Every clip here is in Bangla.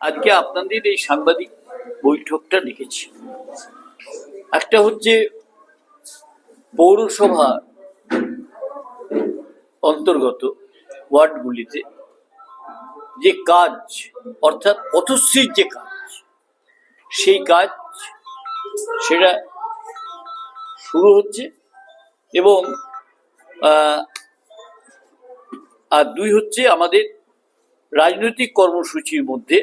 আজকে আপনাদের এই সাংবাদিক বৈঠকটা লিখেছি। একটা হচ্ছে পৌরসভা অন্তর্গত ওয়ার্ডগুলিতে যে কাজ, অর্থাৎ পথশ্রীর যে কাজ, সেই কাজ সেটা শুরু হচ্ছে। এবং আর দুই হচ্ছে আমাদের রাজনৈতিক কর্মসূচির মধ্যে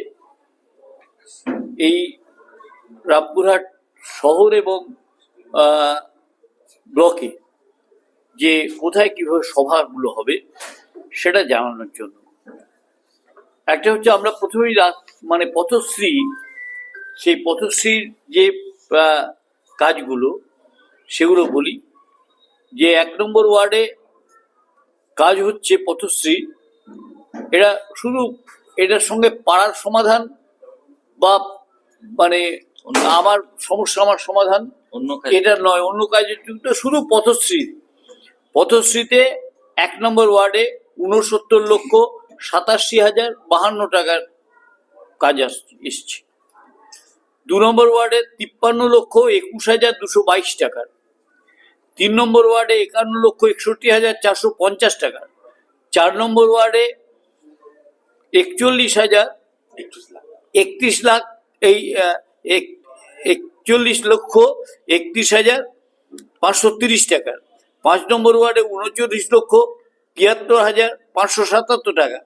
এই রামপুরহাট শহর এবং ব্লকে যে কোথায় কিভাবে সভাগুলো হবে সেটা জানানোর জন্য। একটা হচ্ছে আমরা প্রথমেই মানে পথশ্রী, সেই পথশ্রীর যে কাজগুলো সেগুলো বলি। যে 1 নম্বর ওয়ার্ডে কাজ হচ্ছে পথশ্রী, এটা শুধু এটার সঙ্গে পাড়ার সমাধান বা মানে আমার সমস্যা আমার সমাধান এটা নয়, অন্য কাজের যুক্ত, শুধু পথশ্রীতে 1 নম্বর ওয়ার্ডে 69,87,052 টাকার কাজ এসছে। 2 নম্বর ওয়ার্ডে 53,21,222 টাকার, 3 নম্বর ওয়ার্ডে 51,61,450 টাকার, 4 নম্বর ওয়ার্ডে 41,31,530 টাকার, 5 নম্বর ওয়ার্ডে 39,73,577 টাকা,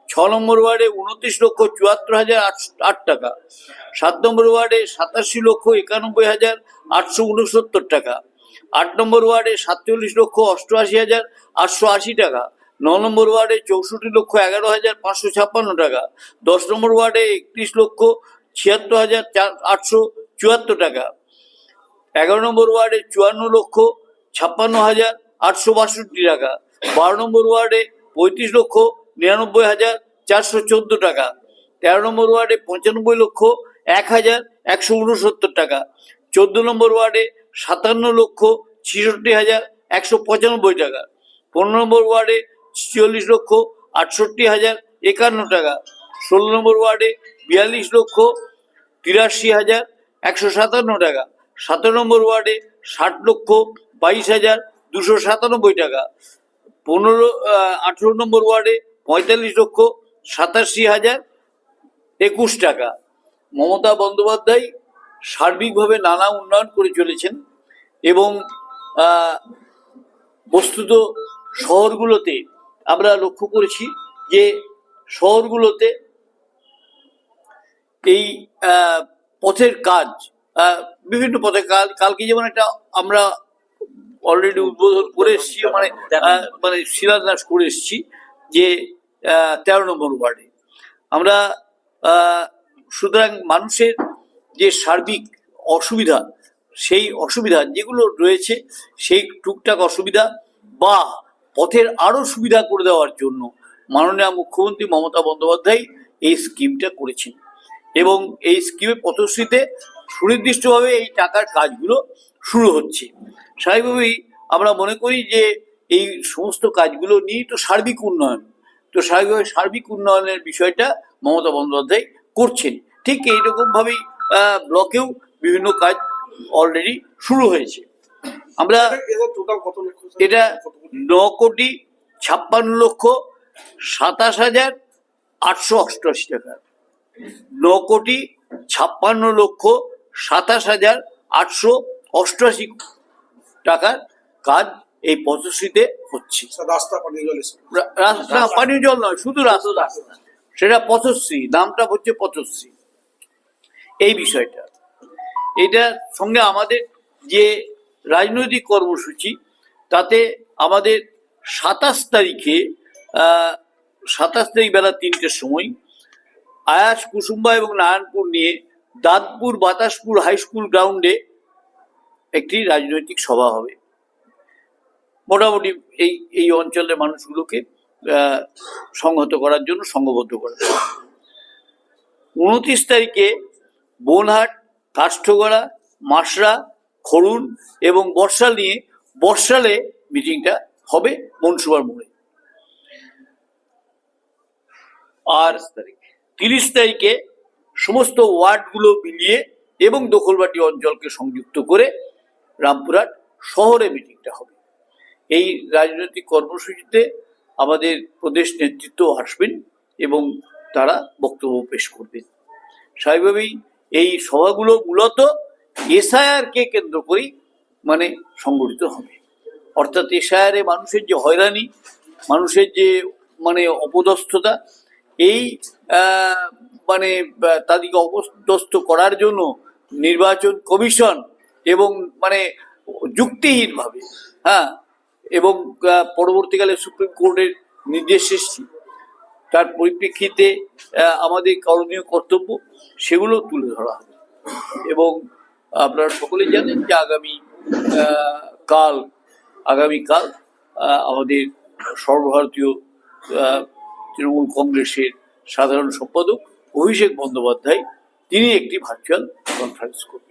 6 নম্বর ওয়ার্ডে 29,74,008 টাকা, 7 নম্বর ওয়ার্ডে 87,91,869 টাকা, 8 নম্বর ওয়ার্ডে 47,88,880 টাকা, 9 নম্বর ওয়ার্ডে 64,11,556 টাকা, 10 নম্বর ওয়ার্ডে 31,76,874 টাকা, 11 নম্বর ওয়ার্ডে 54,56,862 টাকা, 12 নম্বর ওয়ার্ডে 35,99,414 টাকা, 13 নম্বর ওয়ার্ডে 95,01,169 টাকা, 14 নম্বর ওয়ার্ডে 57,66,195 টাকা, 15 নম্বর ওয়ার্ডে 46,68,051 টাকা, 16 নম্বর ওয়ার্ডে 42,83,157 টাকা, 17 নম্বর ওয়ার্ডে 60,22,297 টাকা, 18 নম্বর ওয়ার্ডে 45,87,021 টাকা। মমতা বন্দ্যোপাধ্যায় সার্বিকভাবে নানা উন্নয়ন করে চলেছেন এবং বস্তুত শহরগুলোতে আমরা লক্ষ্য করেছি যে শহরগুলোতে এই পথের কাজ, বিভিন্ন পথে কালকে যেমন একটা আমরা অলরেডি উদ্বোধন করে এসেছি, মানে শিলান্যাস করে এসেছি যে 13 নম্বর ওয়ার্ডে আমরা। সুতরাং মানুষের যে সার্বিক অসুবিধা, সেই অসুবিধা যেগুলো রয়েছে, সেই টুকটাক অসুবিধা বা পথের আরো সুবিধা করে দেওয়ার জন্য মাননীয় মুখ্যমন্ত্রী মমতা বন্দ্যোপাধ্যায় এই স্কিমটা করেছেন এবং এই স্কিমে পথশ্রীতে সুনির্দিষ্টভাবে এই টাকার কাজগুলো শুরু হচ্ছে। স্বাভাবিকভাবেই আমরা মনে করি যে এই সমস্ত কাজগুলো নিয়ে তো সার্বিক উন্নয়ন, তো স্বাভাবিকভাবে সার্বিক উন্নয়নের বিষয়টা মমতা বন্দ্যোপাধ্যায় করছেন। ঠিক এইরকম ভাবেই ব্লকেও বিভিন্ন কাজ অলরেডি শুরু হয়েছে। আমরা এটা 9,56,27,888 টাকা, 9,56,27,888 টাকার কাজ এই পথশ্রীতে হচ্ছে। রাস্তা পানীয় জল নয়, শুধু রাস্তা, সেটা পথশ্রী, নামটা হচ্ছে পথশ্রী। এই বিষয়টা, এটার সঙ্গে আমাদের যে রাজনৈতিক কর্মসূচি, তাতে আমাদের 27 তারিখে বেলা 3টের সময় আয়াস, কুসুম্বা এবং নারায়ণপুর নিয়ে দাঁতপুর বাতাসপুর হাই স্কুল গ্রাউন্ডে একটি রাজনৈতিক সভা হবে। মোটামুটি এই অঞ্চলের মানুষগুলোকে সংহত করার জন্য, সংঘবদ্ধ করার জন্য। 29 তারিখে বনহাট, কাষ্ঠগড়া, মাসরা, খরুন এবং বর্ষালে মিটিংটা হবে মনসুবার মোড়ে। আর 30 তারিখে সমস্ত ওয়ার্ডগুলো মিলিয়ে এবং দখলবাটি অঞ্চলকে সংযুক্ত করে রামপুরহাট শহরে মিটিংটা হবে। এই রাজনৈতিক কর্মসূচিতে আমাদের প্রদেশ নেতৃত্ব আসবেন এবং তারা বক্তব্য পেশ করবেন। স্বাভাবিকভাবেই এই সভাগুলো মূলত এসআইআর কে কেন্দ্র করেই সংগঠিত হবে। অর্থাৎ এসআইআর এ মানুষের যে হয়রানি, মানুষের যে অপদস্থতা, এই তাদেরকে অপদস্থ করার জন্য নির্বাচন কমিশন এবং যুক্তিহীনভাবে এবং পরবর্তীকালে সুপ্রিম কোর্টের নির্দেশ এসেছে, তার পরিপ্রেক্ষিতে আমাদের করণীয় কর্তব্য সেগুলো তুলে ধরা হবে। এবং আপনারা সকলেই জানেন যে আগামীকাল আমাদের সর্বভারতীয় তৃণমূল কংগ্রেসের সাধারণ সম্পাদক অভিষেক বন্দ্যোপাধ্যায় তিনি একটি ভার্চুয়াল কনফারেন্স করবেন।